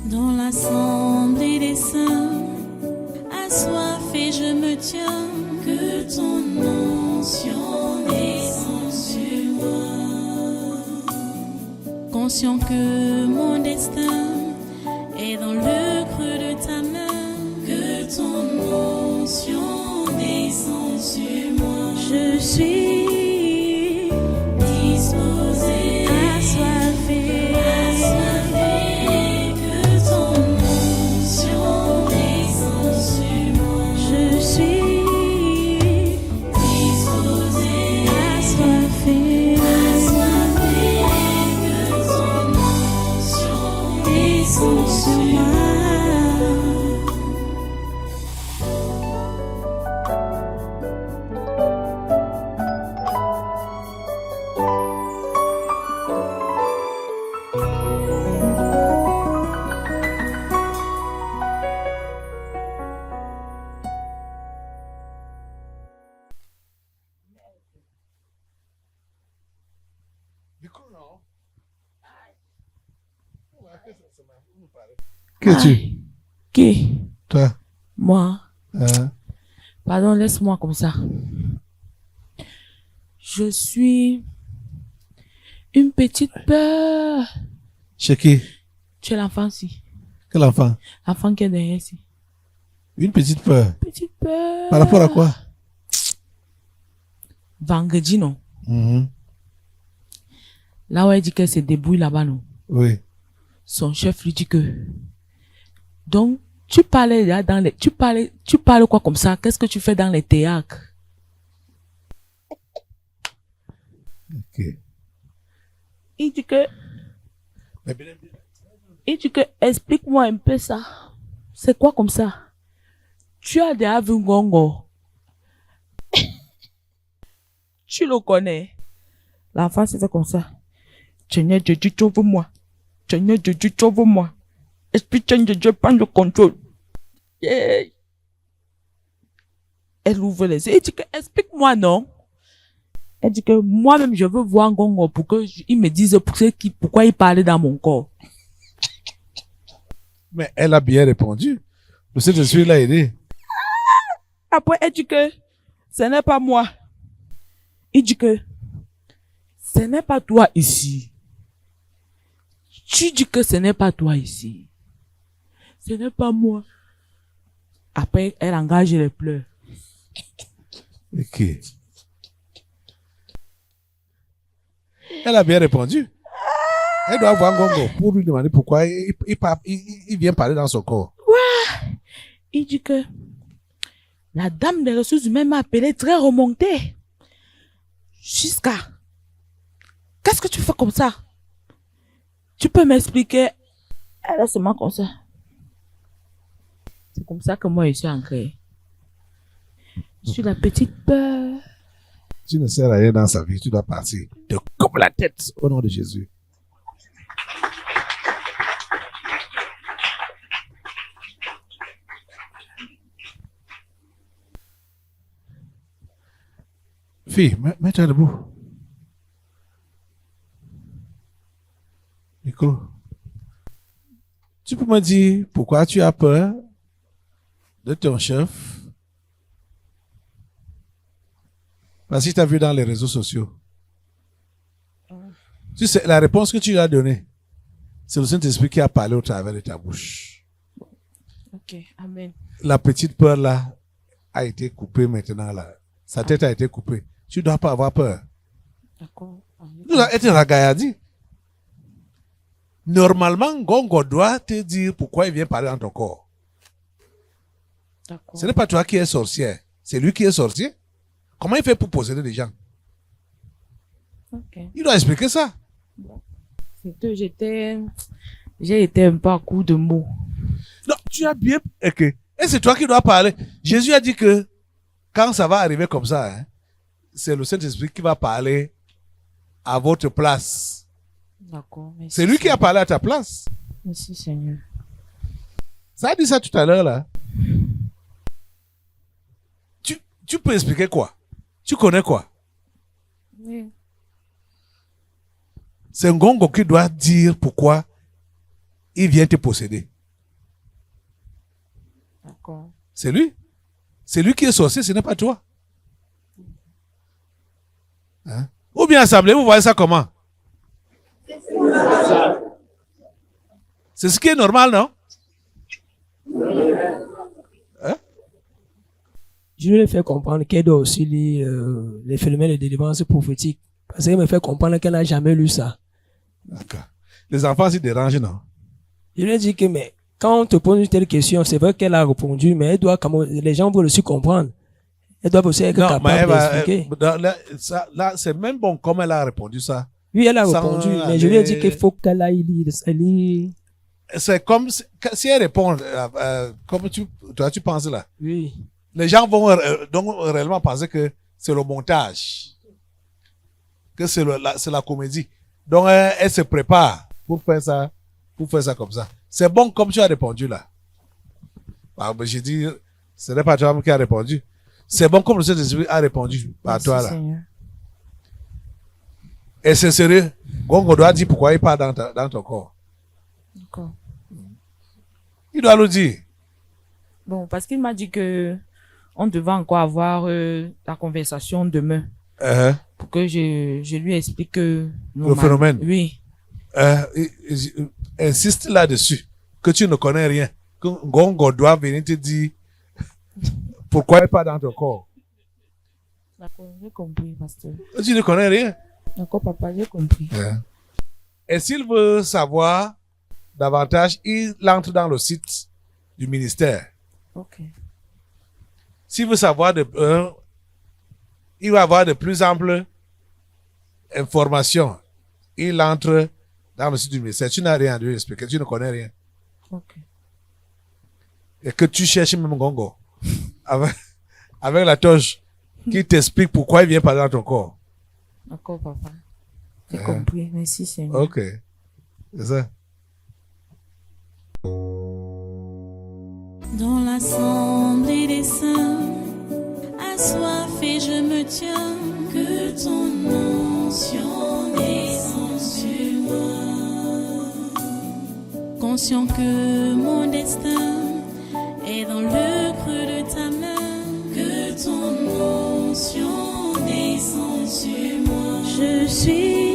Dans l'assemblée des saints, assoiffé je me tiens, que ton onction descende sur moi. Conscient que mon destin est dans le creux de ta main, que ton onction descende sur moi. Je suis disposé, assoiffé, que ton onction descende sur moi. Je suis disposé, assoiffé, que ton onction descende sur moi. Qui es-tu? Qui? Toi? Moi. Hein? Pardon, laisse-moi comme ça. Je suis une petite peur. Chez qui? Tu es l'enfant ici. Quel enfant? L'enfant qui est derrière ici. Une petite peur. Petite peur. Par rapport à quoi? Vendredi, non? Mhm. Là où elle dit qu'elle se débrouille là-bas, non? Oui. Son chef lui dit que... Donc, tu parlais là dans les... Tu parles quoi comme ça? Qu'est-ce que tu fais dans les théâtres? Ok. Il dit que... Explique-moi un peu ça. C'est quoi comme ça? Tu as déjà vu Ngongo? Tu le connais? L'enfant se fait comme ça. Seigneur Dieu, sauve-moi. Seigneur Dieu, sauve-moi. Esprit Saint de Dieu, prends le contrôle. Yeah. Elle ouvre les yeux. Elle dit que, explique-moi, non? Elle dit que moi-même, je veux voir Ngongo pour qu'il me dise pourquoi il parlait dans mon corps. Mais elle a bien répondu. Le Saint-Esprit l'a aidé. Après, elle dit que ce n'est pas moi. Il dit que ce n'est pas toi ici. Tu dis que ce n'est pas toi ici. Ce n'est pas moi. Après, elle engage les pleurs. Ok. Elle a bien répondu. Elle doit voir Ngongo pour lui demander pourquoi il vient parler dans son corps. Il dit que la dame des ressources humaines m'a appelé très remontée. Jusqu'à... Qu'est-ce que tu fais comme ça? Tu peux m'expliquer? Elle est seulement comme ça. C'est comme ça que moi je suis ancrée. Je suis la petite peur. Tu ne sers à rien dans sa vie, tu dois partir. Te coupe la tête au nom de Jésus. Fille, mets-toi debout. Micro. Tu peux me dire pourquoi tu as peur de ton chef? Parce que tu as vu dans les réseaux sociaux. Tu sais, la réponse que tu lui as donnée, c'est le Saint-Esprit qui a parlé au travers de ta bouche. Ok, amen. La petite peur là a été coupée maintenant là. Sa tête a été coupée. Tu ne dois pas avoir peur. D'accord. Nous avons été ragaillardis. Normalement, Ngongo doit te dire pourquoi il vient parler dans ton corps. D'accord. Ce n'est pas toi qui es sorcière, c'est lui qui est sorcier. Comment il fait pour posséder des gens? Ok. Il doit expliquer ça. C'est que j'ai été un peu à coup de mots. Non, tu as bien... Ok. Et c'est toi qui dois parler. Jésus a dit que quand ça va arriver comme ça, hein, c'est le Saint-Esprit qui va parler à votre place. D'accord. Merci, C'est lui qui a Seigneur. parlé à ta place. Merci Seigneur. Ça a dit ça tout à l'heure là. Tu peux expliquer quoi? Tu connais quoi? Oui. C'est Ngongo qui doit dire pourquoi il vient te posséder. D'accord. C'est lui. C'est lui qui est sorcier, ce n'est pas toi. Hein? Ou bien assemblée, vous voyez ça comment? C'est ce qui est normal, non? Je lui ai fait comprendre qu'elle doit aussi lire les phénomènes de délivrance prophétique. Parce qu'elle me fait comprendre qu'elle n'a jamais lu ça. D'accord. Les enfants s'y dérangent, non? Je lui ai dit que, mais quand on te pose une telle question, c'est vrai qu'elle a répondu, mais elle doit, les gens veulent aussi comprendre. Elle doit aussi être Non, capable mais elle va, d'expliquer. là, c'est même bon comme elle a répondu ça. Oui, elle a Sans répondu, mais je lui ai dit aller- qu'il faut qu'elle aille lire. C'est comme si elle répond, comme toi tu penses là. Oui. Les gens vont donc réellement penser que c'est le montage, que c'est la comédie. Donc elle se prépare pour faire ça comme ça. C'est bon comme tu as répondu là. Ah, ben, j'ai dit, ce n'est pas toi qui as répondu. C'est bon comme le Saint-Esprit a répondu par Merci, toi là. Seigneur. Et c'est sérieux. Gongo doit dire pourquoi il part dans ton corps. D'accord. Il doit le dire. Bon, parce qu'il m'a dit que on devait encore avoir la conversation demain pour que je lui explique que Le phénomène. Oui. Insiste là-dessus, que tu ne connais rien. Que Gongo doit venir te dire pourquoi il part dans ton corps. D'accord, j'ai compris, pasteur. Tu ne connais rien. D'accord, papa, j'ai compris. Et s'il veut savoir davantage, il entre dans le site du ministère. Ok. S'il veut savoir il va avoir de plus amples informations. Il entre dans le site du ministère. Tu n'as rien à lui expliquer, tu ne connais rien. Ok. Et que tu cherches même Gongo avec la torche qui t'explique pourquoi il vient pas dans ton corps. D'accord, papa. J'ai compris. Merci, Seigneur. Ok. C'est ça. Dans l'assemblée des saints, assoiffé je me tiens, que ton onction descende sur moi. Conscient que mon destin est dans le creux de ta main, que ton onction descende sur moi. Je suis